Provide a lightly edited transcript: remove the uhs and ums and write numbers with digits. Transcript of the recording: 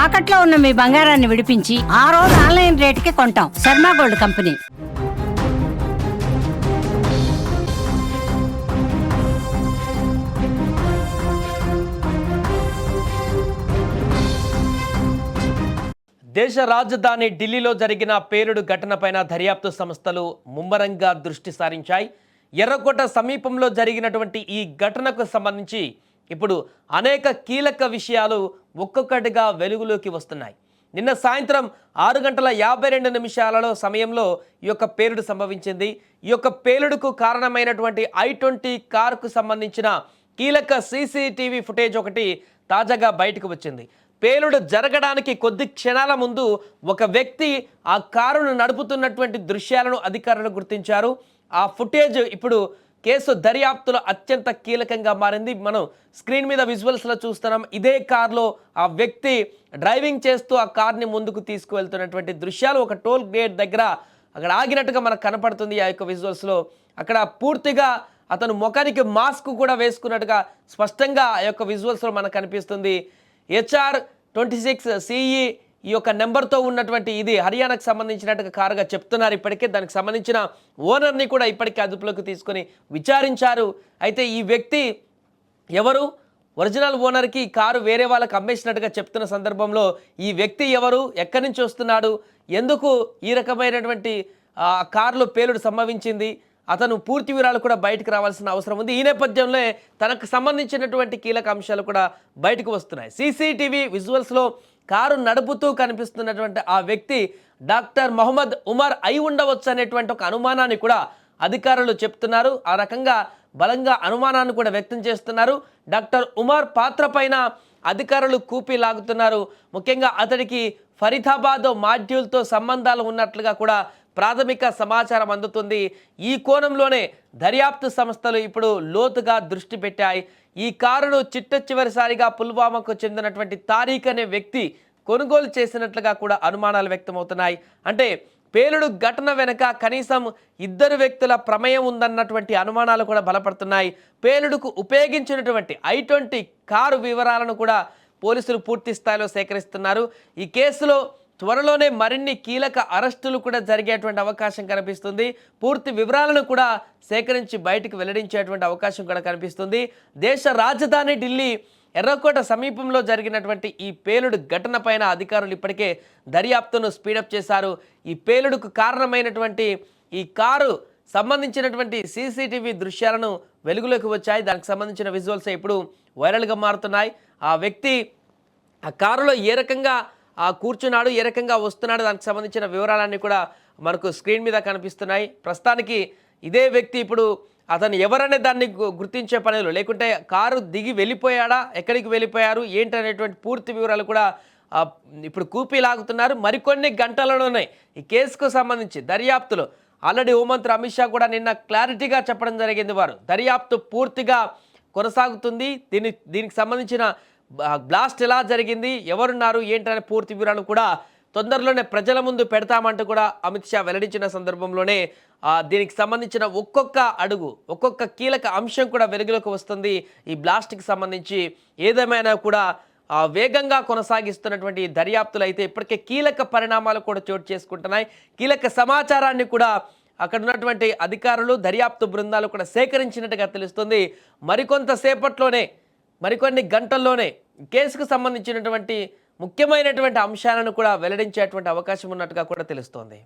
తాకట్లో ఉన్న మీ బంగారాన్ని విడిపించి ఆ రోజు ఆన్లైన్ రేటుకి కొంటాం. Sharma gold company. దేశ రాజధాని ఢిల్లీలో జరిగిన పేలుడు ఘటనపైన దర్యాప్తు సంస్థలు ముమ్మరంగా దృష్టి సారించాయి. ఎర్రకోట సమీపంలో జరిగినటువంటి ఈ ఘటనకు సంబంధించి ఇప్పుడు అనేక కీలక విషయాలు ఒక్కొక్కటిగా వెలుగులోకి వస్తున్నాయి. నిన్న సాయంత్రం 6:52 సమయంలో ఈ యొక్క పేలుడు సంభవించింది. ఈ యొక్క పేలుడుకు కారణమైనటువంటి i20 కారుకు సంబంధించిన కీలక సీసీటీవీ ఫుటేజ్ ఒకటి తాజాగా బయటకు వచ్చింది. పేలుడు జరగడానికి కొద్ది క్షణాల ముందు ఒక వ్యక్తి ఆ కారును నడుపుతున్నటువంటి దృశ్యాలను అధికారులు గుర్తించారు. ఆ ఫుటేజ్ ఇప్పుడు కేసు దర్యాప్తులో అత్యంత కీలకంగా మారింది. మనం స్క్రీన్ మీద విజువల్స్లో చూస్తున్నాం. ఇదే కారులో ఆ వ్యక్తి డ్రైవింగ్ చేస్తూ ఆ కార్ని ముందుకు తీసుకువెళ్తున్నటువంటి దృశ్యాలు ఒక టోల్ గేట్ దగ్గర అక్కడ ఆగినట్టుగా మనకు కనపడుతుంది. ఆ యొక్క విజువల్స్లో అక్కడ పూర్తిగా అతను ముఖానికి మాస్క్ కూడా వేసుకున్నట్టుగా స్పష్టంగా ఆ యొక్క విజువల్స్లో మనకు కనిపిస్తుంది. HR26 CE ఈ యొక్క నెంబర్తో ఉన్నటువంటి ఇది హర్యానాకు సంబంధించినట్టుగా కారుగా చెప్తున్నారు. ఇప్పటికే దానికి సంబంధించిన ఓనర్ని కూడా ఇప్పటికే అదుపులోకి తీసుకొని విచారించారు. అయితే ఈ వ్యక్తి ఎవరు, ఒరిజినల్ ఓనర్కి కారు వేరే వాళ్ళకి అమ్మేసినట్టుగా చెప్తున్న సందర్భంలో ఈ వ్యక్తి ఎవరు, ఎక్కడి నుంచి వస్తున్నాడు, ఎందుకు ఈ రకమైనటువంటి కారులో పేలుడు సంభవించింది, అతను పూర్తి వివరాలు కూడా బయటకు రావాల్సిన అవసరం ఉంది. ఈ నేపథ్యంలో తనకు సంబంధించినటువంటి కీలక అంశాలు కూడా బయటకు వస్తున్నాయి. సీసీటీవీ విజువల్స్లో కారు నడుపుతూ కనిపిస్తున్నటువంటి ఆ వ్యక్తి డాక్టర్ మొహమ్మద్ ఉమర్ అయి ఉండవచ్చు అనేటువంటి ఒక అనుమానాన్ని కూడా అధికారులు చెప్తున్నారు. ఆ రకంగా బలంగా అనుమానాన్ని కూడా వ్యక్తం చేస్తున్నారు. డాక్టర్ ఉమర్ పాత్ర పైన అధికారులు కూపి లాగుతున్నారు. ముఖ్యంగా అతడికి ఫరీదాబాద్ మాడ్యూల్తో సంబంధాలు ఉన్నట్లుగా కూడా ప్రాథమిక సమాచారం అందుతుంది. ఈ కోణంలోనే దర్యాప్తు సంస్థలు ఇప్పుడు లోతుగా దృష్టి పెట్టాయి. ఈ కారును చివరిసారిగా పుల్వామాకు చెందినటువంటి తారీఖ్ అనే వ్యక్తి కొనుగోలు చేసినట్లుగా కూడా అనుమానాలు వ్యక్తమవుతున్నాయి. అంటే పేలుడు ఘటన వెనుక కనీసం 2 వ్యక్తుల ప్రమేయం ఉందన్నటువంటి అనుమానాలు కూడా బలపడుతున్నాయి. పేలుడుకు ఉపయోగించినటువంటి i20 కారు వివరాలను కూడా పోలీసులు పూర్తి స్థాయిలో సేకరిస్తున్నారు. ఈ కేసులో త్వరలోనే మరిన్ని కీలక అరెస్టులు కూడా జరిగేటువంటి అవకాశం కనిపిస్తుంది. పూర్తి వివరాలను కూడా సేకరించి బయటకు వెల్లడించేటువంటి అవకాశం కూడా కనిపిస్తుంది. దేశ రాజధాని ఢిల్లీ ఎర్రకోట సమీపంలో జరిగినటువంటి ఈ పేలుడు ఘటన పైన అధికారులు ఇప్పటికే దర్యాప్తును స్పీడప్ చేశారు. ఈ పేలుడుకు కారణమైనటువంటి ఈ కారు సంబంధించినటువంటి సీసీటీవీ దృశ్యాలను వెలుగులోకి వచ్చాయి. దానికి సంబంధించిన విజువల్స్ ఇప్పుడు వైరల్గా మారుతున్నాయి. ఆ వ్యక్తి ఆ కారులో ఏ రకంగా కూర్చున్నాడు, ఏ రకంగా వస్తున్నాడు, దానికి సంబంధించిన వివరాలన్నీ కూడా మనకు స్క్రీన్ మీద కనిపిస్తున్నాయి. ప్రస్తుతానికి ఇదే వ్యక్తి ఇప్పుడు అతను ఎవరనే దాన్ని గుర్తించే పనిలో, లేకుంటే కారు దిగి వెళ్ళిపోయాడా, ఎక్కడికి వెళ్ళిపోయారు ఏంటనేటువంటి పూర్తి వివరాలు కూడా ఇప్పుడు కూపీ లాగుతున్నారు. మరికొన్ని గంటలలోనే ఈ కేసుకు సంబంధించి దర్యాప్తులో ఆల్రెడీ హోంమంత్రి అమిత్ షా కూడా నిన్న క్లారిటీగా చెప్పడం జరిగింది. వారు దర్యాప్తు పూర్తిగా కొనసాగుతుంది, దీనికి సంబంధించిన బ్లాస్ట్ ఎలా జరిగింది, ఎవరున్నారు ఏంటనే పూర్తి వివరాలు కూడా తొందరలోనే ప్రజల ముందు పెడతామంటూ కూడా అమిత్ షా వెల్లడించిన సందర్భంలోనే దీనికి సంబంధించిన ఒక్కొక్క అడుగు, ఒక్కొక్క కీలక అంశం కూడా వెలుగులోకి వస్తుంది. ఈ బ్లాస్ట్కి సంబంధించి ఏదేమైనా కూడా వేగంగా కొనసాగిస్తున్నటువంటి దర్యాప్తులు అయితే ఇప్పటికే కీలక పరిణామాలు కూడా చోటు చేసుకుంటున్నాయి. కీలక సమాచారాన్ని కూడా అక్కడ ఉన్నటువంటి అధికారులు, దర్యాప్తు బృందాలు కూడా సేకరించినట్టుగా తెలుస్తుంది. మరికొన్ని గంటల్లోనే కేసుకు సంబంధించినటువంటి ముఖ్యమైనటువంటి అంశాలను కూడా వెల్లడించేటువంటి అవకాశం ఉన్నట్టుగా కూడా తెలుస్తోంది.